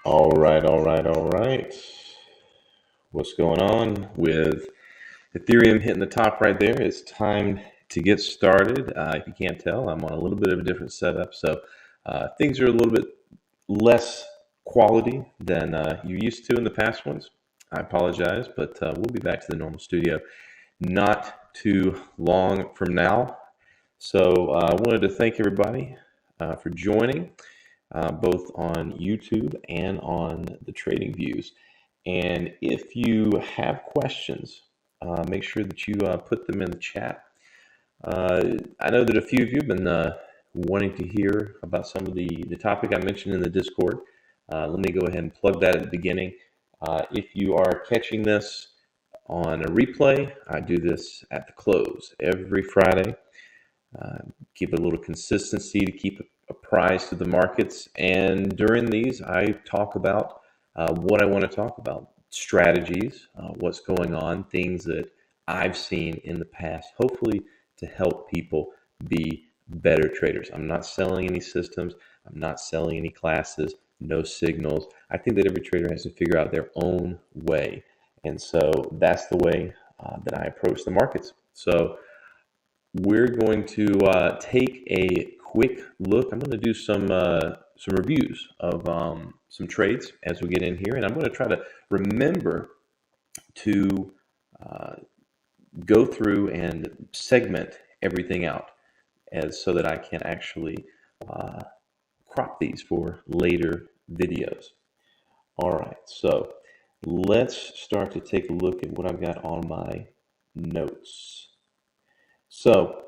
All right. What's going on with Ethereum hitting the top right there? It's time to get started. If you can't tell, I'm on a little bit of a different setup, so things are a little bit less quality than you're used to in the past ones. I apologize, but we'll be back to the normal studio not too long from now. So I wanted to thank everybody for joining. Both on YouTube and on the Trading Views. And if you have questions, make sure that you put them in the chat. I know that a few of you have been wanting to hear about some of the topic I mentioned in the Discord. Let me go ahead and plug that at the beginning. If you are catching this on a replay, I do this at the close every Friday. Keep a little consistency to keep apprised of the markets. And during these, I talk about what I want to talk about, strategies, what's going on, things that I've seen in the past, hopefully to help people be better traders. I'm not selling any systems. I'm not selling any classes, no signals. I think that every trader has to figure out their own way. And so that's the way that I approach the markets. So we're going to take a quick look. I'm going to do some reviews of some trades as we get in here, and I'm going to try to remember to go through and segment everything out as so that I can actually crop these for later videos. All right, so let's start to take a look at what I've got on my notes. So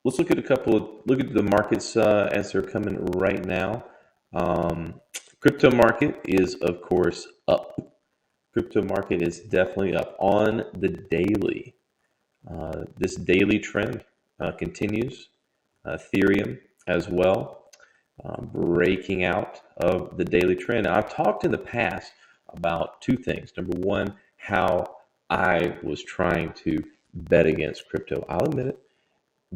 let's look at look at the markets as they're coming right now. Crypto market is, of course, up. Crypto market is definitely up on the daily. This daily trend continues. Ethereum as well, breaking out of the daily trend. Now, I've talked in the past about two things. Number one, how I was trying to bet against crypto. I'll admit it,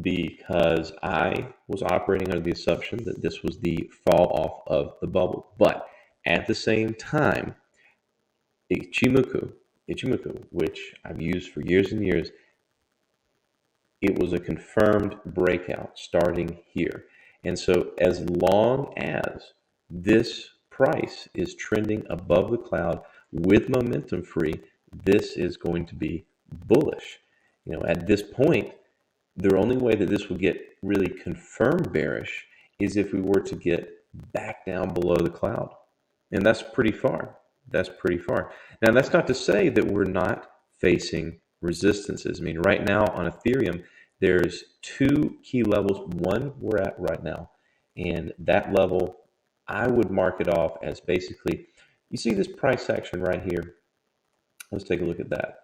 because I was operating under the assumption that this was the fall off of the bubble. But at the same time, Ichimoku, which I've used for years and years, it was a confirmed breakout starting here. And so as long as this price is trending above the cloud with momentum free, this is going to be bullish. At this point, the only way that this will get really confirmed bearish is if we were to get back down below the cloud. And that's pretty far. Now, that's not to say that we're not facing resistances. I mean, right now on Ethereum, there's two key levels. One we're at right now, and that level, I would mark it off as basically, you see this price action right here? Let's take a look at that.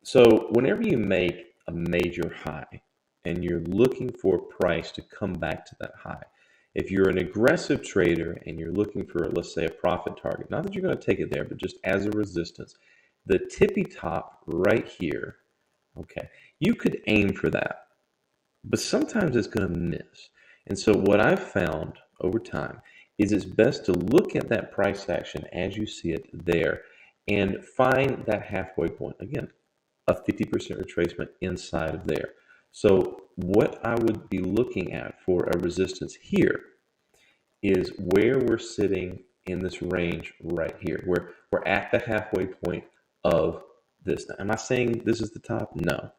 So whenever you make a major high, and you're looking for price to come back to that high. If you're an aggressive trader and you're looking for, let's say, a profit target, not that you're going to take it there, but just as a resistance, the tippy top right here, okay, you could aim for that, but sometimes it's going to miss. And so what I've found over time is it's best to look at that price action as you see it there and find that halfway point. Again, a 50% retracement inside of there. So what I would be looking at for a resistance here is where we're sitting in this range right here, where we're at the halfway point of this. Now, am I saying this is the top? No.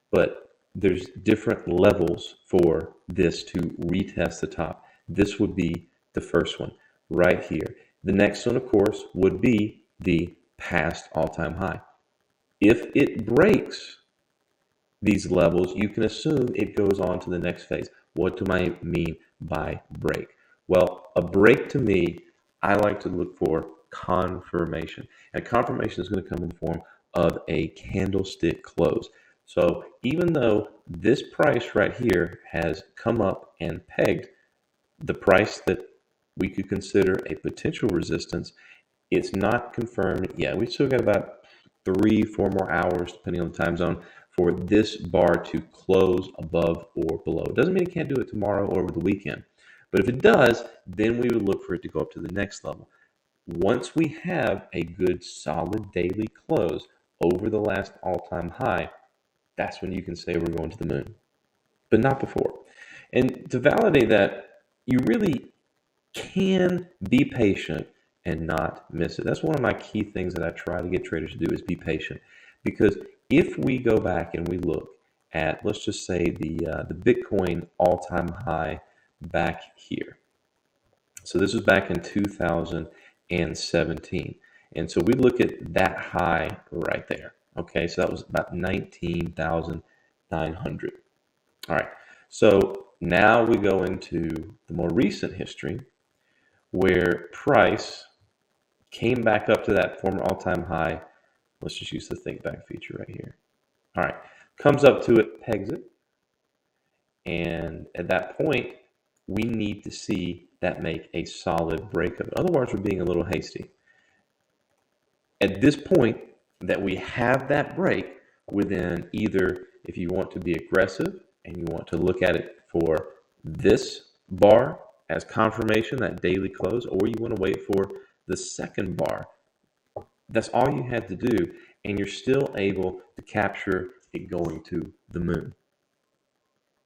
But there's different levels for this to retest the top. This would be the first one right here. The next one, of course, would be the past all-time high. If it breaks these levels, you can assume it goes on to the next phase. What do I mean by break? Well, a break to me, I like to look for confirmation. And confirmation is going to come in the form of a candlestick close. So even though this price right here has come up and pegged the price that we could consider a potential resistance, it's not confirmed yet. We've still got about 3-4 more hours, depending on the time zone, for this bar to close above or below. It doesn't mean it can't do it tomorrow or over the weekend, But if it does, then we would look for it to go up to the next level. Once we have a good solid daily close over the last all-time high, that's when you can say we're going to the moon, but not before. And to validate that, you really can be patient and not miss it. That's one of my key things that I try to get traders to do is be patient. Because if we go back and we look at, let's just say the Bitcoin all-time high back here. So this was back in 2017. And so we look at that high right there. Okay, so that was about 19,900. All right, so now we go into the more recent history where price came back up to that former all-time high. Let's just use the think back feature right here. All right, comes up to it, pegs it. And at that point, we need to see that make a solid break of it. Otherwise, we're being a little hasty. At this point that we have that break within either, if you want to be aggressive and you want to look at it for this bar as confirmation, that daily close, or you want to wait for the second bar, that's all you had to do, and you're still able to capture it going to the moon.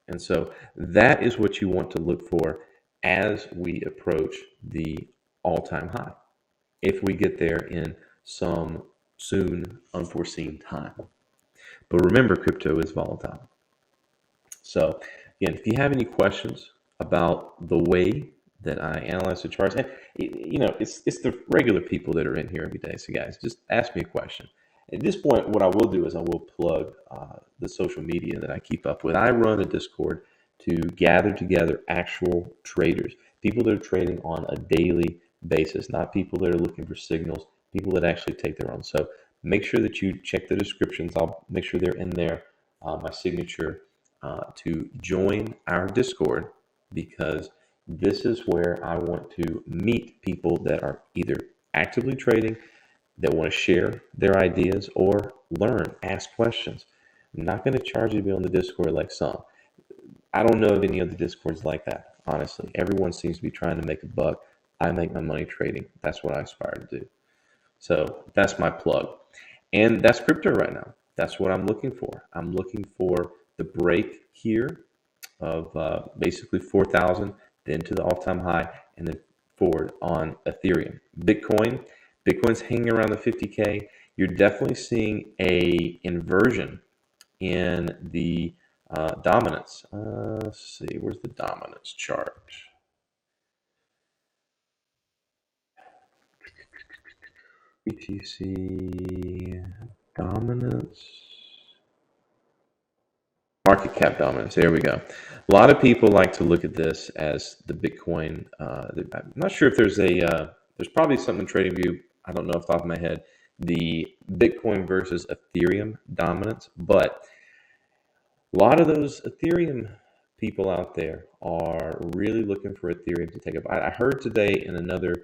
And so that is what you want to look for as we approach the all-time high, if we get there in some soon unforeseen time. But remember, crypto is volatile. So again, if you have any questions about the way that I analyze the charts, and it's the regular people that are in here every day. So guys, just ask me a question. At this point, what I will do is I will plug the social media that I keep up with. I run a Discord to gather together actual traders, people that are trading on a daily basis, not people that are looking for signals, people that actually take their own. So make sure that you check the descriptions. I'll make sure they're in there, my signature, to join our Discord, because this is where I want to meet people that are either actively trading, that want to share their ideas, or learn, ask questions. I'm not going to charge you to be on the Discord like some. I don't know of any other Discords like that, honestly. Everyone seems to be trying to make a buck. I make my money trading. That's what I aspire to do. So that's my plug. And that's crypto right now. That's what I'm looking for. I'm looking for the break here of basically 4,000, then to the all-time high, and then forward on Ethereum. Bitcoin's hanging around the 50K. You're definitely seeing a inversion in the dominance. Let's see, where's the dominance chart? BTC dominance. Market cap dominance. There we go. A lot of people like to look at this as the Bitcoin. I'm not sure if there's there's probably something in TradingView. I don't know off the top of my head, the Bitcoin versus Ethereum dominance, but a lot of those Ethereum people out there are really looking for Ethereum to take up. I heard today in another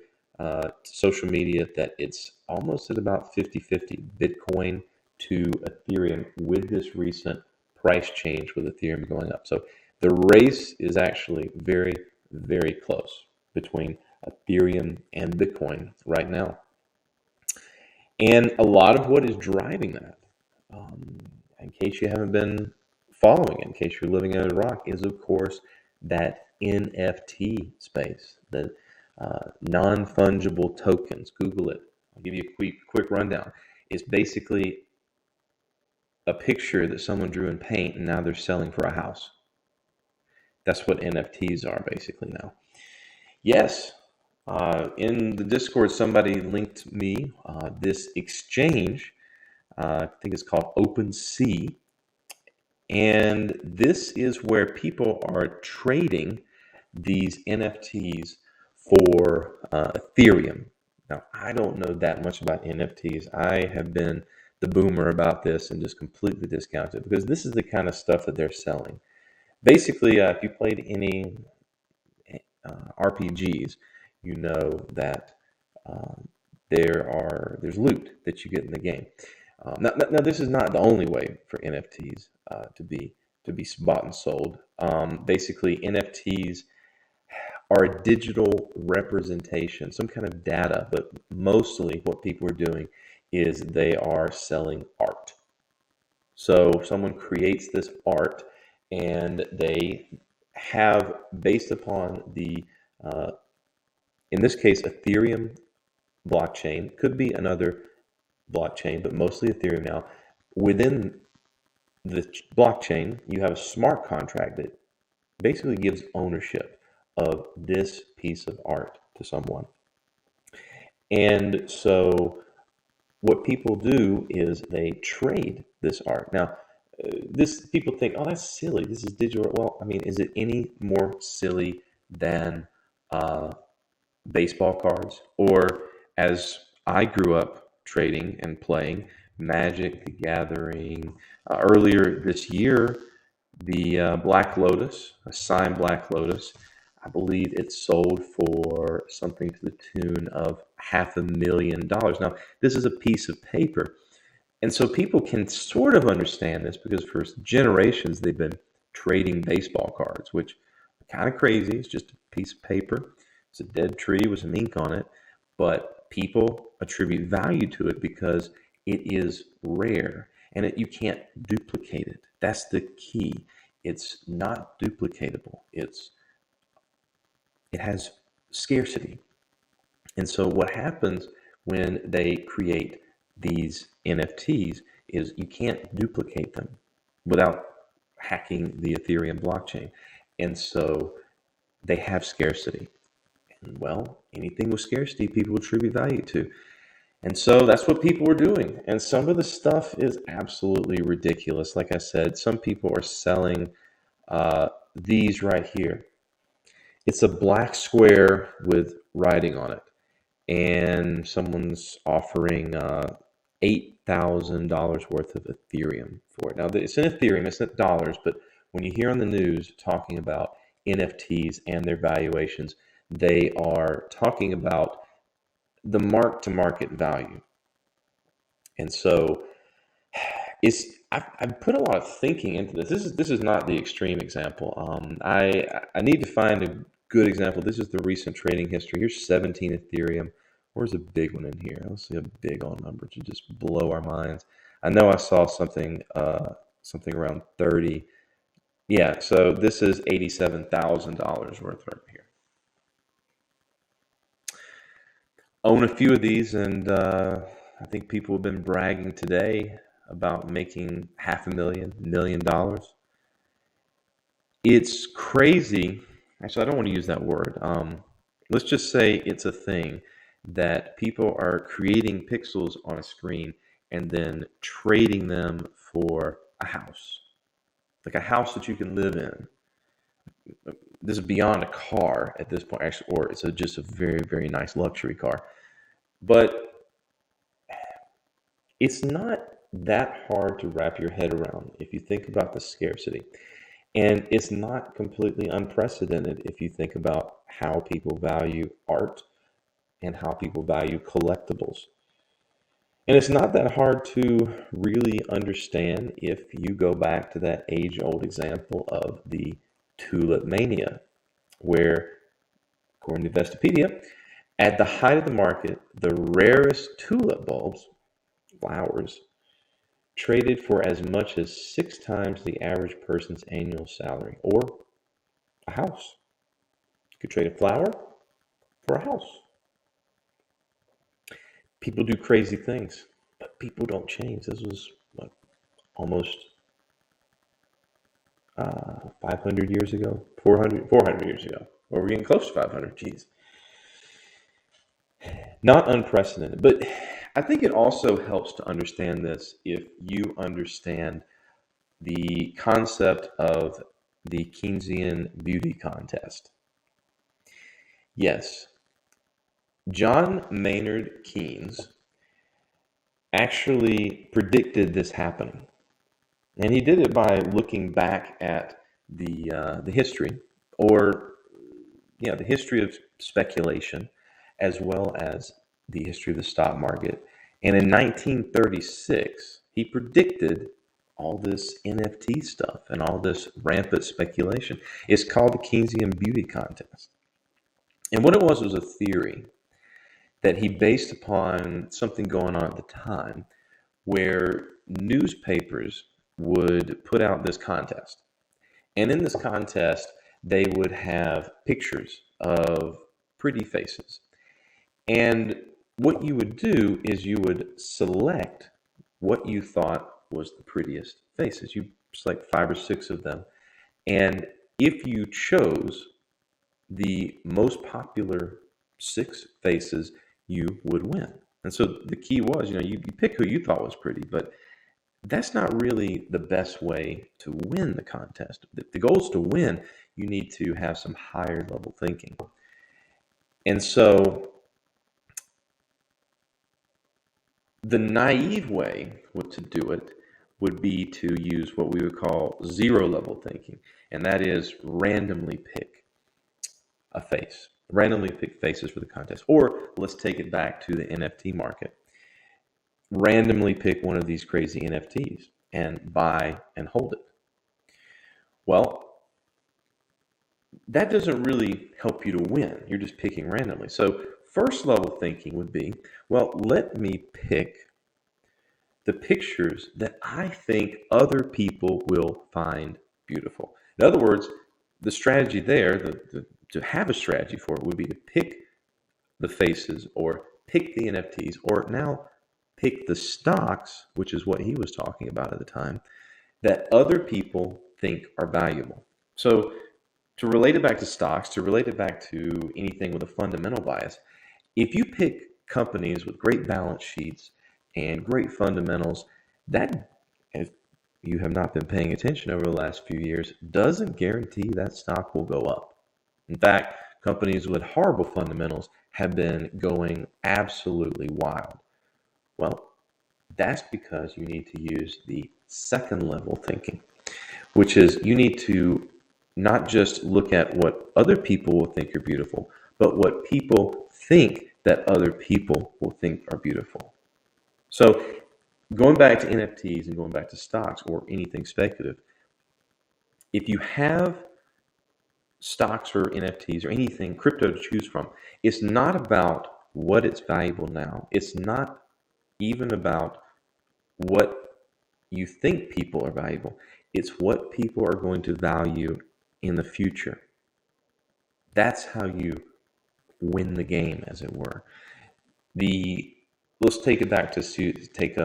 social media that it's almost at about 50-50 Bitcoin to Ethereum with this recent price change with Ethereum going up. So the race is actually very, very close between Ethereum and Bitcoin right now. And a lot of what is driving that, in case you haven't been following, in case you're living under a rock, is of course that NFT space, the non-fungible tokens. Google it. I'll give you a quick rundown. It's basically a picture that someone drew in paint, and now they're selling for a house. That's what NFTs are basically now. Yes, in the Discord, somebody linked me this exchange. I think it's called OpenSea. And this is where people are trading these NFTs for Ethereum. Now, I don't know that much about NFTs. I have been the boomer about this and just completely discounted, because this is the kind of stuff that they're selling. Basically, if you played any RPGs, you know that there's loot that you get in the game. Now, this is not the only way for NFTs to be bought and sold. Basically, NFTs are a digital representation, some kind of data, but mostly what people are doing is they are selling art. So someone creates this art and they have, based upon the, in this case, Ethereum blockchain, could be another blockchain, but mostly Ethereum now. Within the blockchain, you have a smart contract that basically gives ownership of this piece of art to someone. And so what people do is they trade this art. Now, this people think, oh, that's silly. This is digital. Well, I mean, is it any more silly than baseball cards? Or as I grew up trading and playing Magic the Gathering, earlier this year, the Black Lotus, a signed Black Lotus, I believe it sold for something to the tune of $500,000. Now, this is a piece of paper. And so people can sort of understand this because for generations they've been trading baseball cards, which are kind of crazy. It's just a piece of paper. It's a dead tree with some ink on it. But people attribute value to it because it is rare and you can't duplicate it. That's the key. It's not duplicatable. It has scarcity. And so what happens when they create these NFTs is you can't duplicate them without hacking the Ethereum blockchain. And so they have scarcity. And well, anything with scarcity, people attribute value to. And so that's what people are doing. And some of the stuff is absolutely ridiculous. Like I said, some people are selling these right here. It's a black square with writing on it. And someone's offering $8,000 worth of Ethereum for it. Now, it's in Ethereum, it's not dollars, but when you hear on the news talking about NFTs and their valuations, they are talking about the mark-to-market value. And so I've put a lot of thinking into this. This is not the extreme example. I need to find a good example. This is the recent trading history. Here's 17 Ethereum. Where's a big one in here? Let's see a big on number to just blow our minds. I know I saw something around 30. Yeah, so this is $87,000 worth right here. Own a few of these, and I think people have been bragging today about making $500,000, $1 million. It's crazy. Actually, I don't want to use that word. Let's just say it's a thing that people are creating pixels on a screen and then trading them for a house, like a house that you can live in. This is beyond a car at this point, actually, or it's just a very, very nice luxury car. But it's not that hard to wrap your head around if you think about the scarcity. And it's not completely unprecedented if you think about how people value art and how people value collectibles. And it's not that hard to really understand if you go back to that age-old example of the tulip mania, where, according to Investopedia, at the height of the market, the rarest tulip bulbs, flowers, traded for as much as 6 times the average person's annual salary, or a house. You could trade a flower for a house. People do crazy things, but people don't change. This was almost 500 years ago, 400 years ago. Well, we're getting close to 500. Jeez. Not unprecedented, but I think it also helps to understand this if you understand the concept of the Keynesian beauty contest. Yes, John Maynard Keynes actually predicted this happening. And he did it by looking back at the history, or the history of speculation, as well as the history of the stock market. And in 1936, he predicted all this NFT stuff and all this rampant speculation. It's called the Keynesian beauty contest. And what it was a theory that he based upon something going on at the time where newspapers would put out this contest. And in this contest, they would have pictures of pretty faces. And what you would do is you would select what you thought was the prettiest faces. You select 5 or 6 of them. And if you chose the most popular 6 faces, you would win. And so the key was, you pick who you thought was pretty, but that's not really the best way to win the contest. If the goal is to win, you need to have some higher level thinking. And so the naive way to do it would be to use what we would call zero level thinking, and that is randomly pick a face, randomly pick faces for the contest. Or let's take it back to the NFT market. Randomly pick one of these crazy NFTs and buy and hold it. Well, that doesn't really help you to win. You're just picking randomly. So first level thinking would be, well, let me pick the pictures that I think other people will find beautiful. In other words, the strategy there, to have a strategy for it, would be to pick the faces or pick the NFTs or now pick the stocks, which is what he was talking about at the time, that other people think are valuable. So to relate it back to stocks, to relate it back to anything with a fundamental bias, if you pick companies with great balance sheets and great fundamentals, that, if you have not been paying attention over the last few years, doesn't guarantee that stock will go up. In fact, companies with horrible fundamentals have been going absolutely wild. Well, that's because you need to use the second level thinking, which is you need to not just look at what other people will think are beautiful, but what people think that other people will think are beautiful. So going back to NFTs and going back to stocks or anything speculative, if you have stocks or NFTs or anything crypto to choose from, it's not about what it's valuable now. It's not even about what you think people are valuable. It's what people are going to value in the future. That's how you win the game, as it were. Let's take it back to take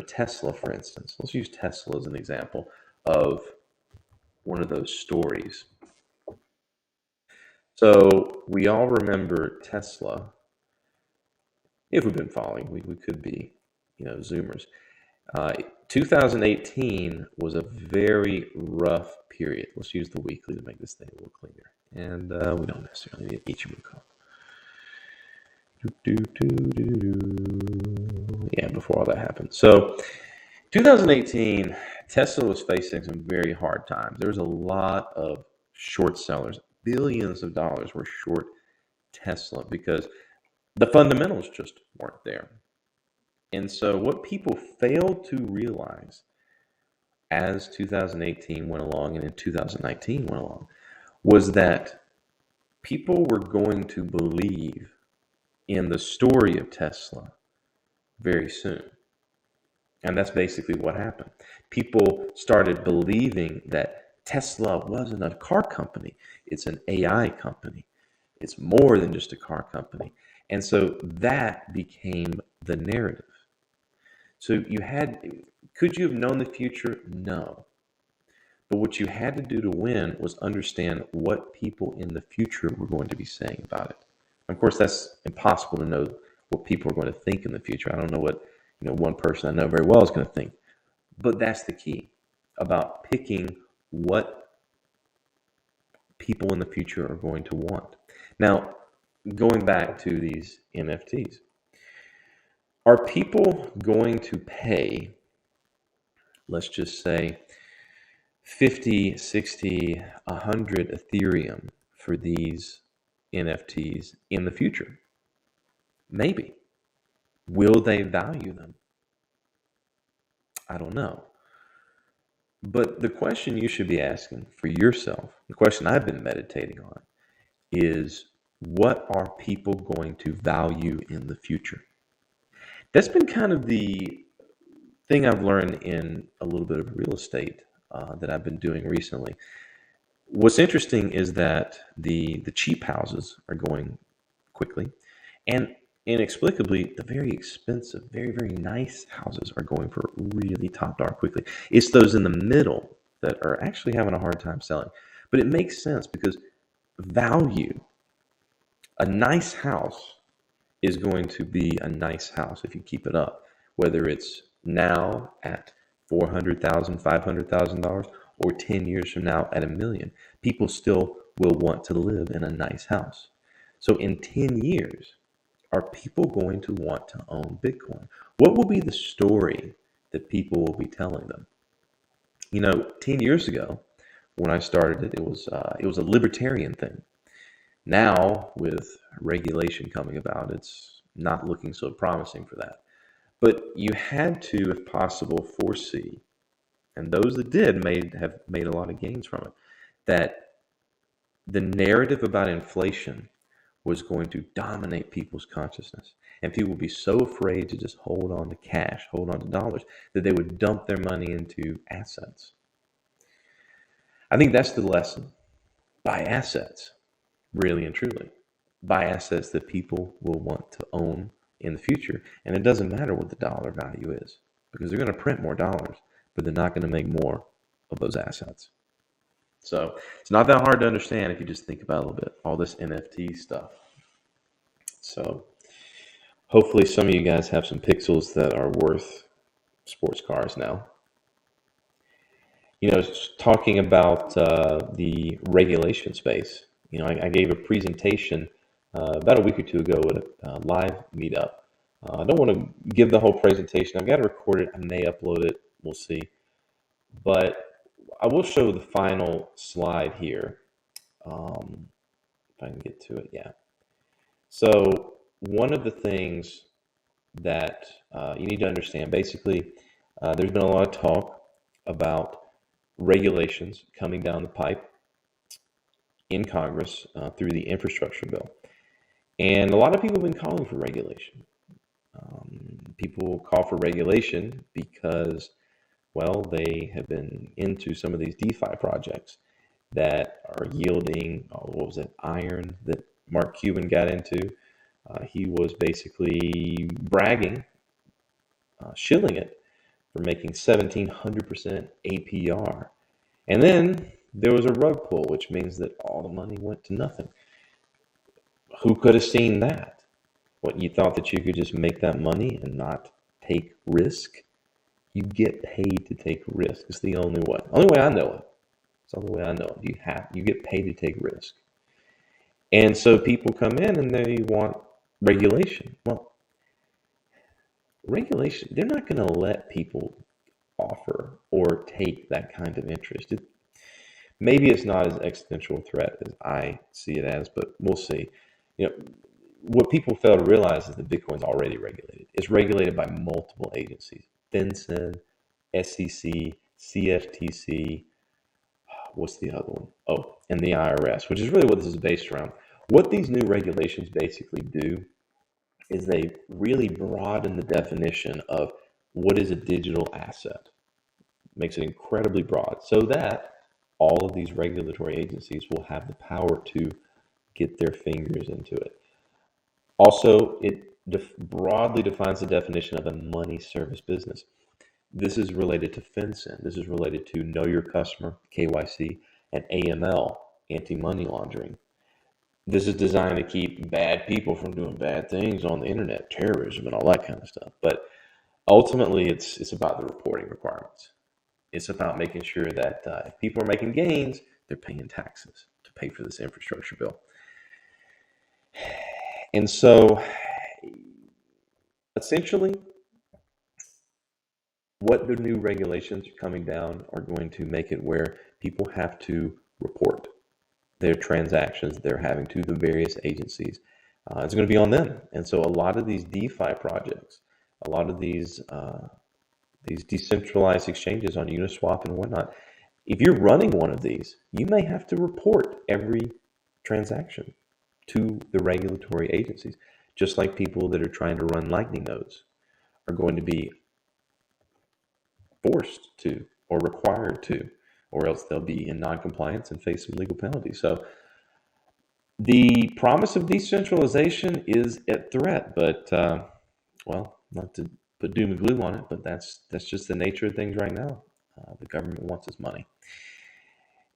Tesla, for instance. Let's use Tesla as an example of one of those stories. So we all remember Tesla. If we've been following, we could be, Zoomers. 2018 was a very rough period. Let's use the weekly to make this thing a little cleaner. And we don't necessarily need Ichimoku. Yeah, before all that happened. So 2018, Tesla was facing some very hard times. There was a lot of short sellers. Billions of dollars were short Tesla because the fundamentals just weren't there. And so what people failed to realize as 2018 went along and in 2019 went along was that people were going to believe in the story of Tesla very soon. And that's basically what happened. People started believing that Tesla wasn't a car company. It's an AI company. It's more than just a car company. And so that became the narrative. So could you have known the future? No. But what you had to do to win was understand what people in the future were going to be saying about it. Of course, that's impossible to know what people are going to think in the future. I don't know what one person I know very well is going to think. But that's the key about picking what people in the future are going to want. Now, going back to these NFTs, are people going to pay, let's just say, 50, 60, 100 Ethereum for these NFTs in the future? Maybe. Will they value them? I don't know. But the question you should be asking for yourself, the question I've been meditating on, is What are people going to value in the future? That's been kind of the thing I've learned in a little bit of real estate that I've been doing recently. What's interesting is that the cheap houses are going quickly, and inexplicably, the very expensive, very, very nice houses are going for really top dollar quickly. It's those in the middle that are actually having a hard time selling. But it makes sense because value, a nice house is going to be a nice house if you keep it up, whether it's now at $400,000, $500,000, or 10 years from now at $1 million. People still will want to live in a nice house. So in 10 years, are people going to want to own Bitcoin? What will be the story that people will be telling them? 10 years ago, when I started it, it was a libertarian thing. Now, with regulation coming about, it's not looking so promising for that. But you had to, if possible, foresee, and those that did have made a lot of gains from it, that the narrative about inflation was going to dominate people's consciousness. And people would be so afraid to just hold on to cash, hold on to dollars, that they would dump their money into assets. I think that's the lesson. Buy assets. Really and truly, buy assets that people will want to own in the future. And it doesn't matter what the dollar value is, because they're going to print more dollars, but they're not going to make more of those assets. So it's not that hard to understand if you just think about it a little bit, all this NFT stuff. So hopefully some of you guys have some pixels that are worth sports cars now. Talking about the regulation space. I gave a presentation about a week or two ago at a live meetup. I don't want to give the whole presentation. I've got to record it. I may upload it. We'll see. But I will show the final slide here. If I can get to it, yeah. So one of the things that you need to understand, basically, there's been a lot of talk about regulations coming down the pipe in Congress through the infrastructure bill. And a lot of people have been calling for regulation. People call for regulation because, well, they have been into some of these DeFi projects that are yielding, iron that Mark Cuban got into. He was basically bragging, shilling it for making 1,700% APR. And then there was a rug pull, which means that all the money went to nothing. Who could have seen that? What, you thought that you could just make that money and not take risk? You get paid to take risk. It's the only way. Only way I know it. It's the only way I know it. You get paid to take risk. And so people come in and they want regulation. Well, regulation, they're not going to let people offer or take that kind of interest. Maybe it's not as existential a threat as I see it as, but we'll see. What people fail to realize is that Bitcoin's already regulated. It's regulated by multiple agencies: FinCEN, SEC, CFTC. What's the other one? Oh, and the IRS, which is really what this is based around. What these new regulations basically do is they really broaden the definition of what is a digital asset. Makes it incredibly broad so that all of these regulatory agencies will have the power to get their fingers into it. Also, it broadly defines the definition of a money service business. This is related to FinCEN. This is related to Know Your Customer, KYC, and AML, anti-money laundering. This is designed to keep bad people from doing bad things on the internet, terrorism, and all that kind of stuff. But ultimately, it's about the reporting requirements. It's about making sure that if people are making gains, they're paying taxes to pay for this infrastructure bill. And so, essentially, what the new regulations coming down are going to make it where people have to report their transactions they're having to the various agencies. It's going to be on them. And so a lot of these DeFi projects, a lot of these decentralized exchanges on Uniswap and whatnot, if you're running one of these, you may have to report every transaction. to the regulatory agencies, just like people that are trying to run Lightning nodes are going to be forced to or required to, or else they'll be in non-compliance and face some legal penalties. So the promise of decentralization is at threat, but well, not to put doom and gloom on it, but that's just the nature of things right now. The government wants its money.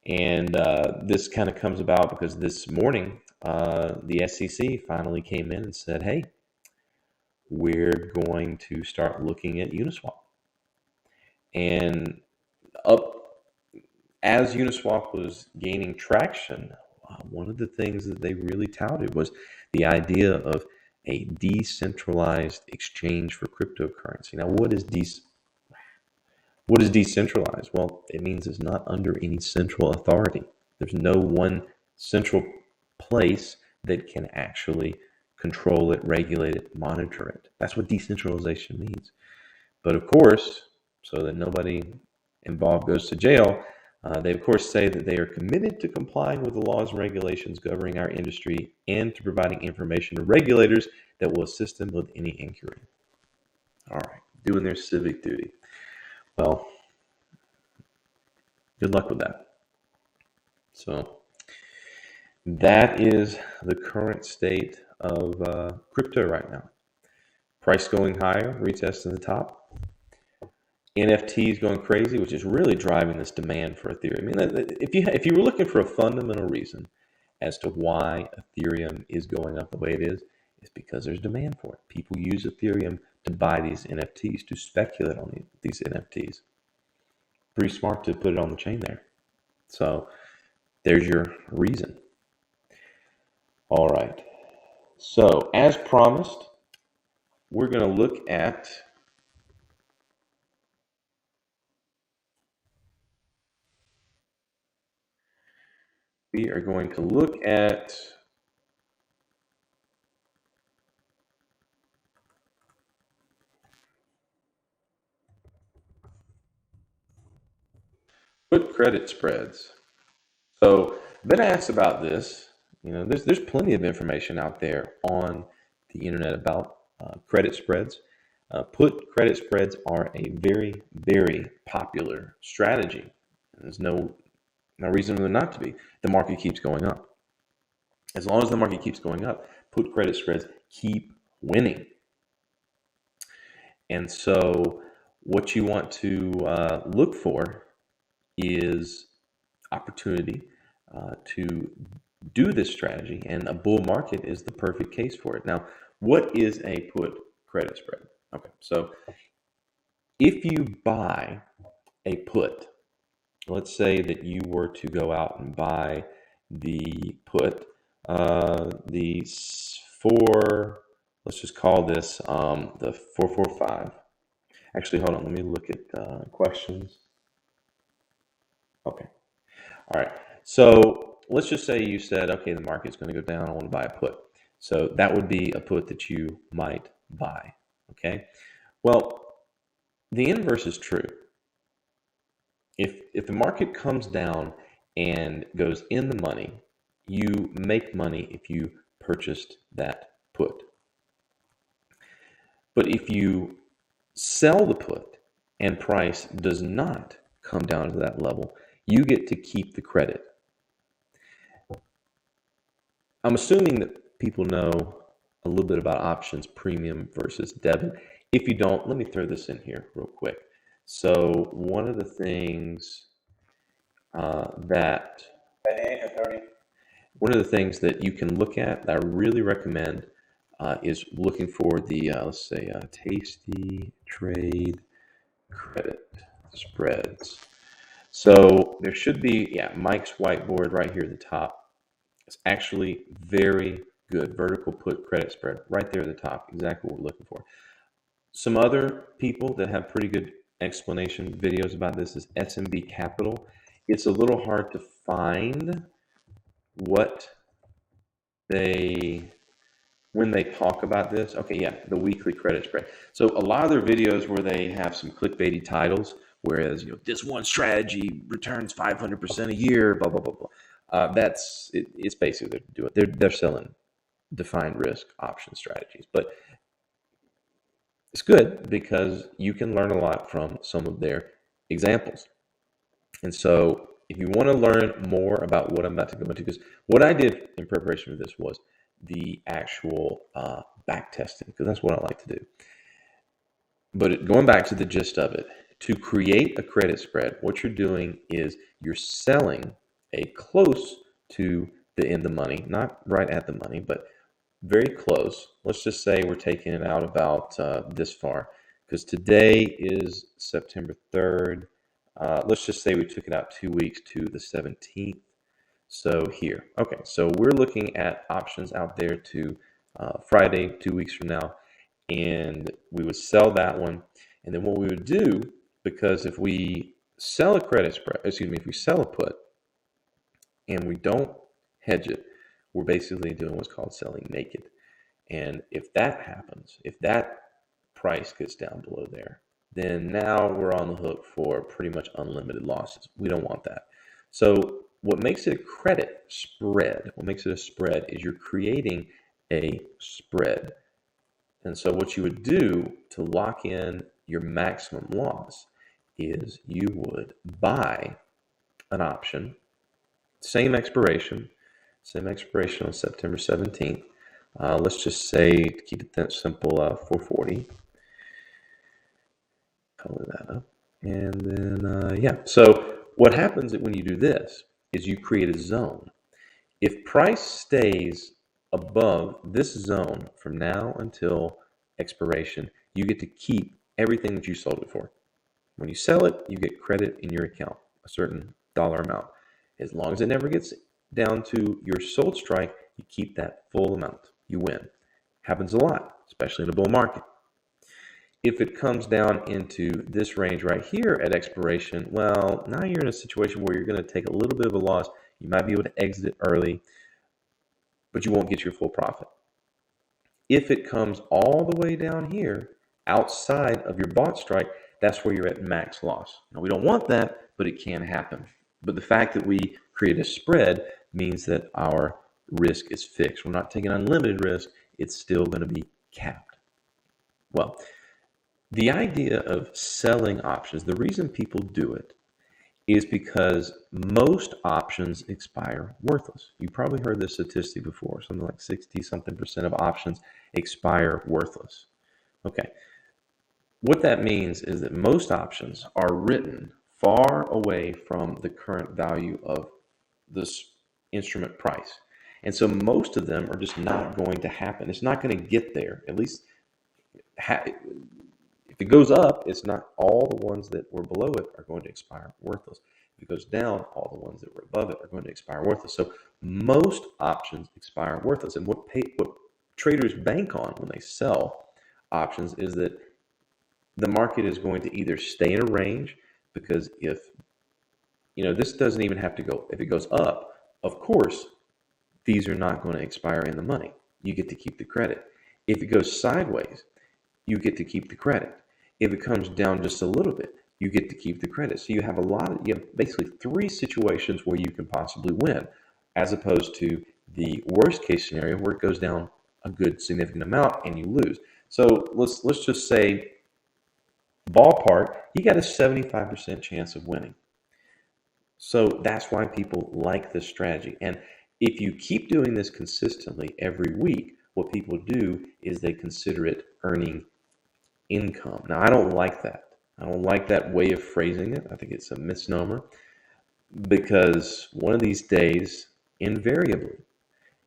And this kind of comes about because this morning, the SEC finally came in and said, hey, we're going to start looking at Uniswap. And as Uniswap was gaining traction, one of the things that they really touted was the idea of a decentralized exchange for cryptocurrency. Now, what is decentralized? Well, it means it's not under any central authority. There's no one central place that can actually control it, regulate it, monitor it. That's what decentralization means. But of course, so that nobody involved goes to jail, they of course say that they are committed to complying with the laws and regulations governing our industry and to providing information to regulators that will assist them with any inquiry. All right, doing their civic duty. Well, good luck with that. So that is the current state of crypto right now. Price going higher, retesting the top. NFTs going crazy, which is really driving this demand for Ethereum. I mean, if you were looking for a fundamental reason as to why Ethereum is going up the way it is, it's because there's demand for it. People use Ethereum to buy these NFTs, to speculate on these NFTs. Pretty smart to put it on the chain there. So there's your reason. All right. So as promised, we're going to look at put credit spreads. So I've been asked about this. You know, there's plenty of information out there on the internet about credit spreads. Put credit spreads are a very, very popular strategy. There's no reason for them not to be. The market keeps going up. As long as the market keeps going up, put credit spreads keep winning. And so what you want to look for is opportunity to do this strategy, and a bull market is the perfect case for it. Now, what is a put credit spread? Okay, so if you buy a put, let's say that you were to go out and buy the put, let's just call this the 445. Actually, hold on, let me look at questions. Okay, all right, so let's just say you said, okay, the market's going to go down, I want to buy a put. So that would be a put that you might buy, okay? Well, the inverse is true. If the market comes down and goes in the money, you make money if you purchased that put. But if you sell the put and price does not come down to that level, you get to keep the credit. I'm assuming that people know a little bit about options, premium versus debit. If you don't, let me throw this in here real quick. So one of the things that you can look at that I really recommend is looking for the let's say tasty trade credit spreads. So there should be Mike's whiteboard right here at the top. It's actually very good. Vertical put credit spread right there at the top. Exactly what we're looking for. Some other people that have pretty good explanation videos about this is SMB Capital. It's a little hard to find what when they talk about this. Okay, yeah, the weekly credit spread. So a lot of their videos where they have some clickbaity titles, whereas this one strategy returns 500% a year, blah blah blah blah. It's basically they're selling defined risk option strategies. But it's good because you can learn a lot from some of their examples. And so if you want to learn more about what I'm about to go into, because what I did in preparation for this was the actual back testing, because that's what I like to do. But going back to the gist of it, to create a credit spread, what you're doing is you're selling a close to the in the money, not right at the money, but very close. Let's just say we're taking it out about this far, because today is September 3rd. Let's just say we took it out 2 weeks to the 17th. So here, okay, so we're looking at options out there to Friday, 2 weeks from now, and we would sell that one. And then what we would do, because if we sell a credit spread, if we sell a put and we don't hedge it, we're basically doing what's called selling naked. And if that happens, if that price gets down below there, then now we're on the hook for pretty much unlimited losses. We don't want that. So what makes it a credit spread, what makes it a spread is you're creating a spread. And so what you would do to lock in your maximum loss is you would buy an option, same expiration on September 17th. Let's just say, to keep it that simple, 440. Color that up. And then, so what happens when you do this is you create a zone. If price stays above this zone from now until expiration, you get to keep everything that you sold it for. When you sell it, you get credit in your account, a certain dollar amount. As long as it never gets down to your sold strike, you keep that full amount. You win. Happens a lot, especially in a bull market. If it comes down into this range right here at expiration, well, now you're in a situation where you're going to take a little bit of a loss. You might be able to exit it early, but you won't get your full profit. If it comes all the way down here, outside of your bought strike, that's where you're at max loss. Now, we don't want that, but it can happen. But the fact that we create a spread means that our risk is fixed. We're not taking unlimited risk. It's still going to be capped. Well, the idea of selling options, the reason people do it is because most options expire worthless. You probably heard this statistic before, something like 60-something% of options expire worthless. Okay. What that means is that most options are written far away from the current value of this instrument price. And so most of them are just not going to happen. It's not going to get there. At least if it goes up, it's not all the ones that were below it are going to expire worthless. If it goes down, all the ones that were above it are going to expire worthless. So most options expire worthless. And what traders bank on when they sell options is that the market is going to either stay in a range, because if, this doesn't even have to go, if it goes up, of course, these are not going to expire in the money. You get to keep the credit. If it goes sideways, you get to keep the credit. If it comes down just a little bit, you get to keep the credit. So you have basically 3 situations where you can possibly win, as opposed to the worst case scenario where it goes down a good significant amount and you lose. So let's just say, ballpark, you got a 75% chance of winning. So that's why people like this strategy. And if you keep doing this consistently every week, what people do is they consider it earning income. Now, I don't like that. I don't like that way of phrasing it. I think it's a misnomer, because one of these days, invariably,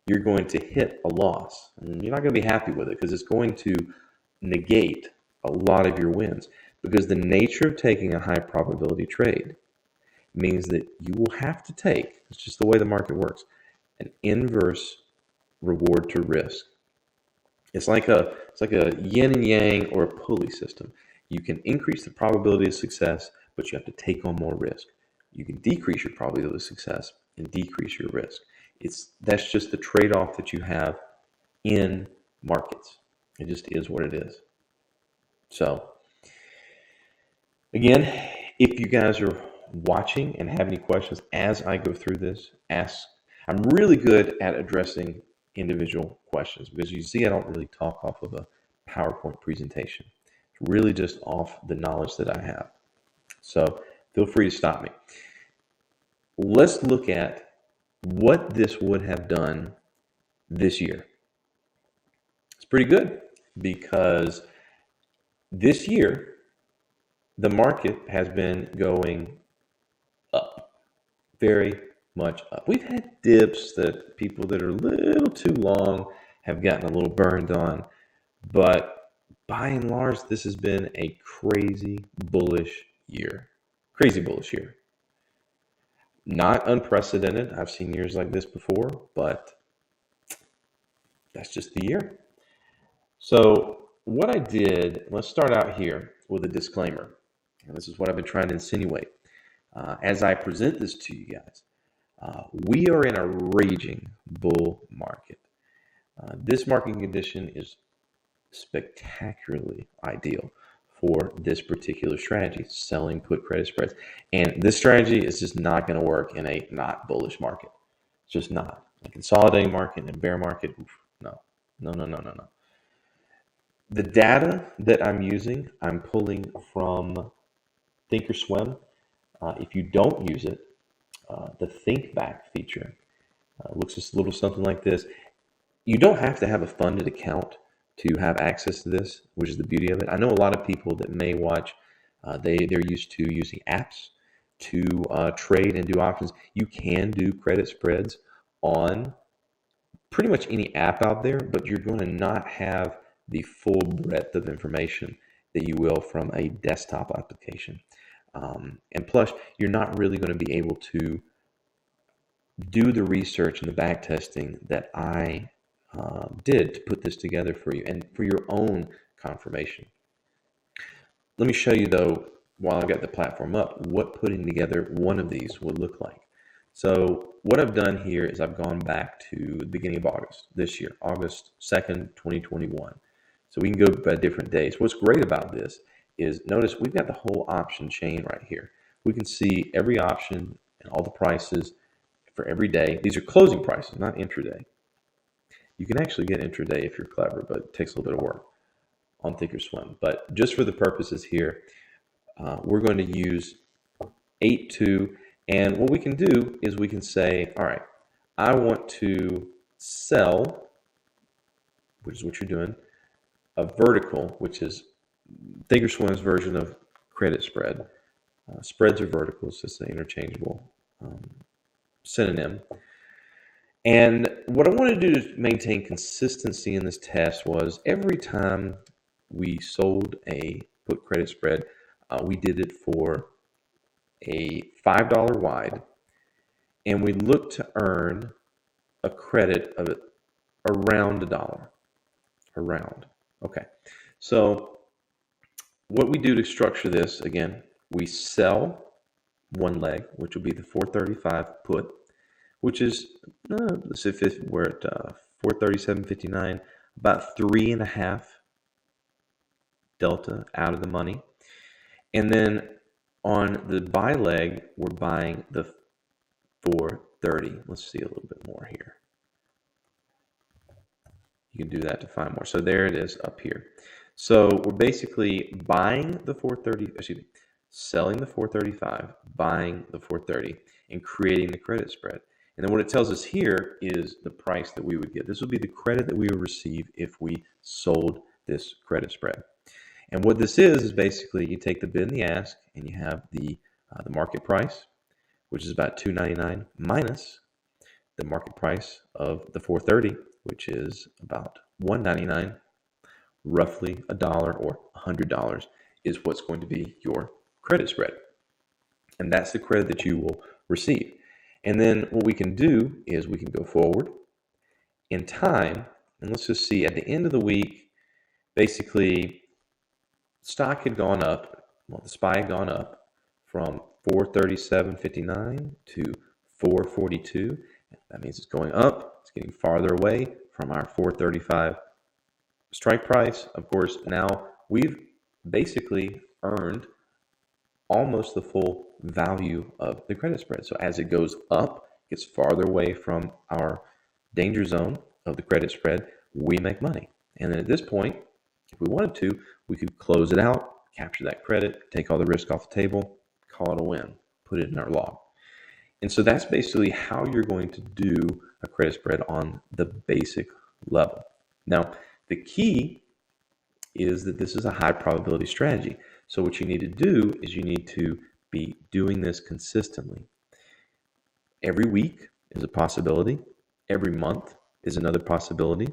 you're going to hit a loss. And you're not going to be happy with it, because it's going to negate a lot of your wins. Because the nature of taking a high probability trade means that you will have to take, it's just the way the market works, an inverse reward to risk. It's like a yin and yang or a pulley system. You can increase the probability of success, but you have to take on more risk. You can decrease your probability of success and decrease your risk. That's just the trade-off that you have in markets. It just is what it is. So, again, if you guys are watching and have any questions as I go through this, ask. I'm really good at addressing individual questions, because you see I don't really talk off of a PowerPoint presentation. It's really just off the knowledge that I have. So feel free to stop me. Let's look at what this would have done this year. It's pretty good, because this year the market has been going up, very much up. We've had dips that people that are a little too long have gotten a little burned on, but by and large, this has been a crazy bullish year. Crazy bullish year. Not unprecedented. I've seen years like this before, but that's just the year. So what I did, let's start out here with a disclaimer. And this is what I've been trying to insinuate. As I present this to you guys, we are in a raging bull market. This market condition is spectacularly ideal for this particular strategy, selling put credit spreads. And this strategy is just not going to work in a not bullish market. It's just not. A consolidating market and a bear market, no. The data that I'm using, I'm pulling from Thinkorswim. If you don't use it, the Think Back feature looks just a little something like this. You don't have to have a funded account to have access to this, which is the beauty of it. I know a lot of people that may watch, they're used to using apps to trade and do options. You can do credit spreads on pretty much any app out there, but you're going to not have the full breadth of information that you will from a desktop application. And plus, you're not really going to be able to do the research and the back testing that I did to put this together for you and for your own confirmation. Let me show you, though, while I've got the platform up, what putting together one of these would look like. So what I've done here is I've gone back to the beginning of August this year, August 2nd, 2021. So we can go by different days. What's great about this is, notice we've got the whole option chain right here. We can see every option and all the prices for every day. These are closing prices, not intraday. You can actually get intraday if you're clever, but it takes a little bit of work on Thinkorswim. But just for the purposes here, we're going to use 8.2. And what we can do is we can say, all right, I want to sell, which is what you're doing, a vertical, which is Thinkorswim's version of credit spread. Spreads are verticals, it's an interchangeable synonym. And what I wanted to do to maintain consistency in this test was every time we sold a put credit spread, we did it for a $5 wide, and we looked to earn a credit of around $1. Around. Okay. So what we do to structure this, again, we sell one leg, which will be the 435 put, which is, let's say we're at 437.59, about 3.5 delta out of the money. And then on the buy leg, we're buying the 430. Let's see a little bit more here. You can do that to find more. So there it is up here. So we're basically buying the 430, selling the 435, buying the 430, and creating the credit spread. And then what it tells us here is the price that we would get. This would be the credit that we would receive if we sold this credit spread. And what this is basically you take the bid and the ask, and you have the market price, which is about $2.99, minus the market price of the 430, which is about $1.99, roughly $1 or $100 is what's going to be your credit spread. And that's the credit that you will receive. And then what we can do is we can go forward in time, and let's just see at the end of the week, basically stock had gone up, well, the SPY had gone up from 437.59 to 442. That means it's going up. It's getting farther away from our 435 strike price. Of course, now we've basically earned almost the full value of the credit spread. So as it goes up, it gets farther away from our danger zone of the credit spread, we make money. And then at this point, if we wanted to, we could close it out, capture that credit, take all the risk off the table, call it a win, put it in our log. And so that's basically how you're going to do a credit spread on the basic level. Now, the key is that this is a high probability strategy. So what you need to do is you need to be doing this consistently. Every week is a possibility. Every month is another possibility.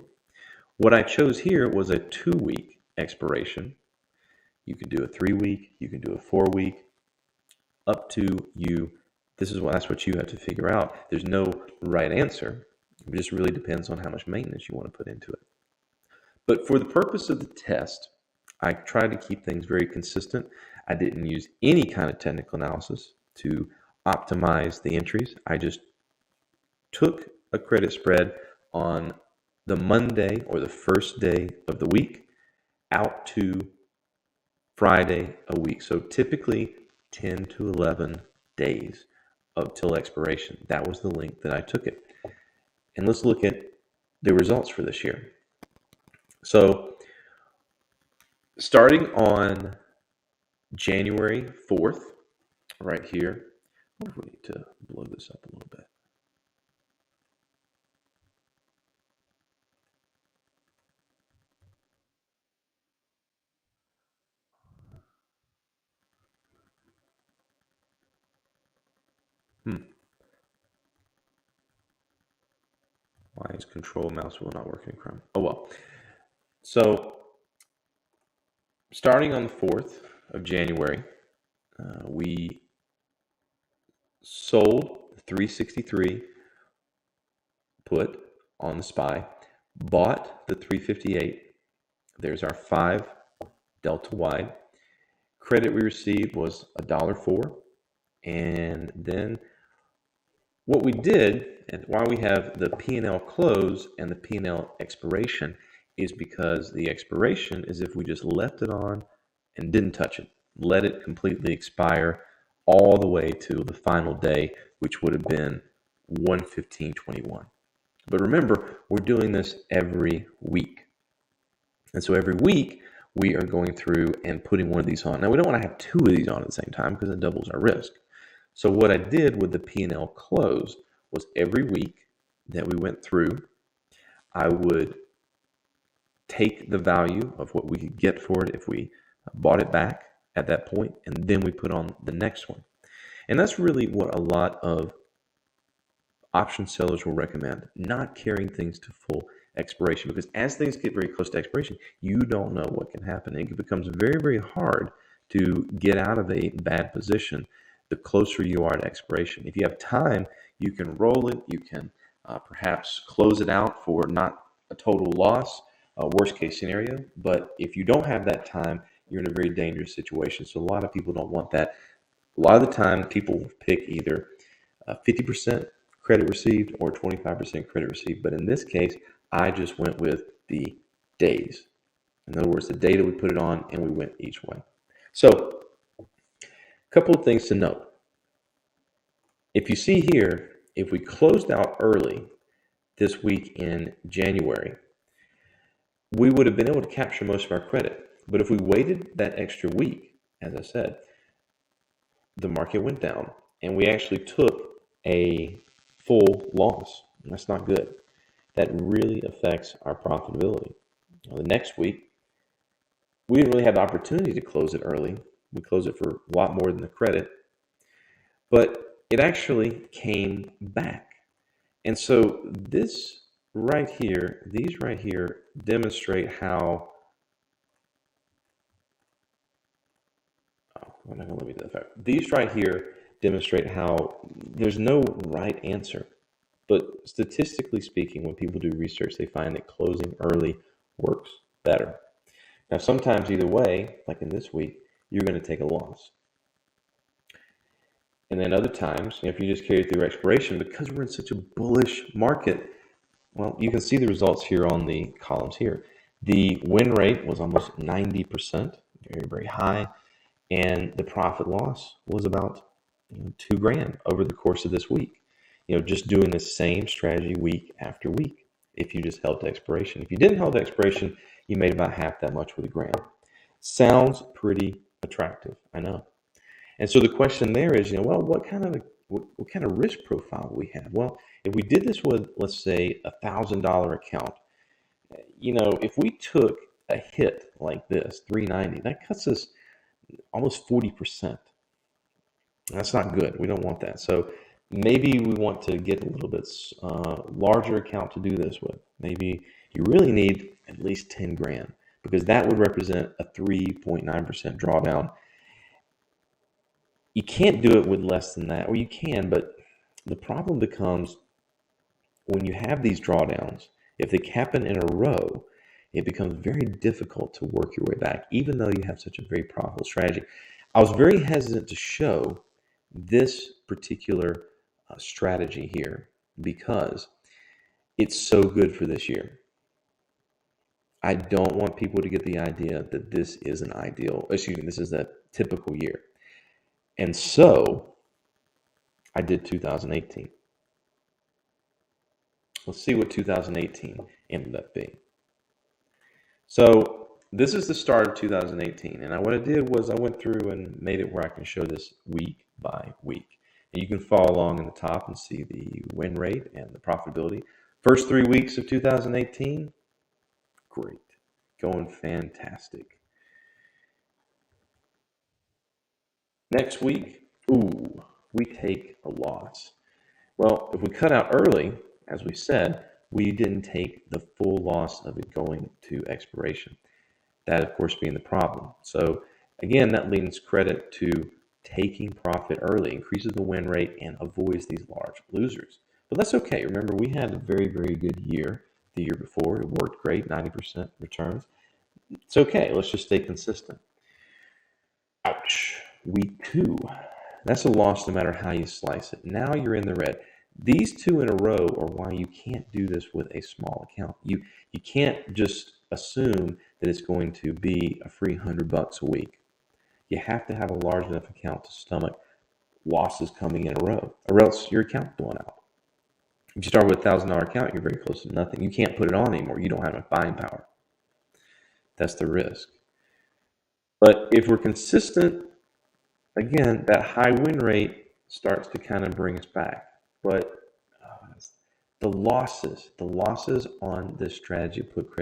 What I chose here was a 2-week expiration. You can do a 3-week, you can do a 4-week, up to you. That's what you have to figure out. There's no right answer. It just really depends on how much maintenance you want to put into it. But for the purpose of the test, I tried to keep things very consistent. I didn't use any kind of technical analysis to optimize the entries. I just took a credit spread on the Monday or the first day of the week out to Friday a week. So typically 10 to 11 days up till expiration. That was the length that I took it. And let's look at the results for this year. So starting on January 4th, right here, I wonder if we need to blow this up a little bit. Why is control mouse wheel not working in Chrome? Oh well. So starting on the 4th of January, we sold 363 put on the SPY, bought the 358. There's our 5 delta wide. Credit we received was $1.04. And then what we did, and why we have the P&L close and the P&L expiration, is because the expiration is if we just left it on and didn't touch it, let it completely expire all the way to the final day, which would have been 1/15/21. But remember, we're doing this every week. And so every week, we are going through and putting one of these on. Now, we don't want to have 2 of these on at the same time because it doubles our risk. So what I did with the P&L close was every week that we went through, I would take the value of what we could get for it if we bought it back at that point, and then we put on the next one. And that's really what a lot of option sellers will recommend, not carrying things to full expiration, because as things get very close to expiration, you don't know what can happen. And it becomes very, very hard to get out of a bad position the closer you are to expiration. If you have time, you can roll it, you can perhaps close it out for not a total loss, worst case scenario. But if you don't have that time, you're in a very dangerous situation. So a lot of people don't want that. A lot of the time, people pick either 50% credit received or 25% credit received. But in this case, I just went with the days. In other words, the day that we put it on, and we went each way. So a couple of things to note. If you see here, if we closed out early this week in January, we would have been able to capture most of our credit. But if we waited that extra week, as I said, the market went down and we actually took a full loss. And that's not good. That really affects our profitability. Now, the next week, we didn't really have the opportunity to close it early. We closed it for a lot more than the credit, but it actually came back. And so this right here, these right here demonstrate how, I'm not going to leave it that. These right here demonstrate how there's no right answer. But statistically speaking, when people do research, they find that closing early works better. Now, sometimes either way, like in this week, you're going to take a loss. And then other times, if you just carry through expiration, because we're in such a bullish market, well, you can see the results here on the columns here. The win rate was almost 90%, very, very high. And the profit loss was about $2,000 over the course of this week. Just doing the same strategy week after week. if you just held to expiration. If you didn't hold to expiration, you made about half that much with a gram. Sounds pretty attractive, I know. And so the question there is, well, what kind of risk profile do we have? Well, if we did this with, let's say, $1,000 account, if we took a hit like this, 390, that cuts us almost 40%. That's not good. We don't want that. So maybe we want to get a little bit larger account to do this with. Maybe you really need at least 10 grand, because that would represent a 3.9% drawdown. You can't do it with less than that, or you can, but the problem becomes when you have these drawdowns, if they happen in a row, it becomes very difficult to work your way back, even though you have such a very profitable strategy. I was very hesitant to show this particular strategy here because it's so good for this year. I don't want people to get the idea that this is this is a typical year. And so I did 2018. Let's see what 2018 ended up being. So this is the start of 2018. And what I did was I went through and made it where I can show this week by week. And you can follow along in the top and see the win rate and the profitability. First 3 weeks of 2018, great. Going fantastic. Next week, we take a loss. Well, if we cut out early, as we said, we didn't take the full loss of it going to expiration. That, of course, being the problem. So, again, that lends credit to taking profit early, increases the win rate, and avoids these large losers. But that's okay. Remember, we had a very, very good year the year before. It worked great, 90% returns. It's okay. Let's just stay consistent. Ouch. Week 2. That's a loss no matter how you slice it. Now you're in the red. These 2 in a row are why you can't do this with a small account. You can't just assume that it's going to be a free $100 a week. You have to have a large enough account to stomach losses coming in a row, or else your account's blown out. If you start with a $1,000 account, you're very close to nothing. You can't put it on anymore. You don't have enough buying power. That's the risk. But if we're consistent, again, that high win rate starts to kind of bring us back. But the losses on this strategy put credit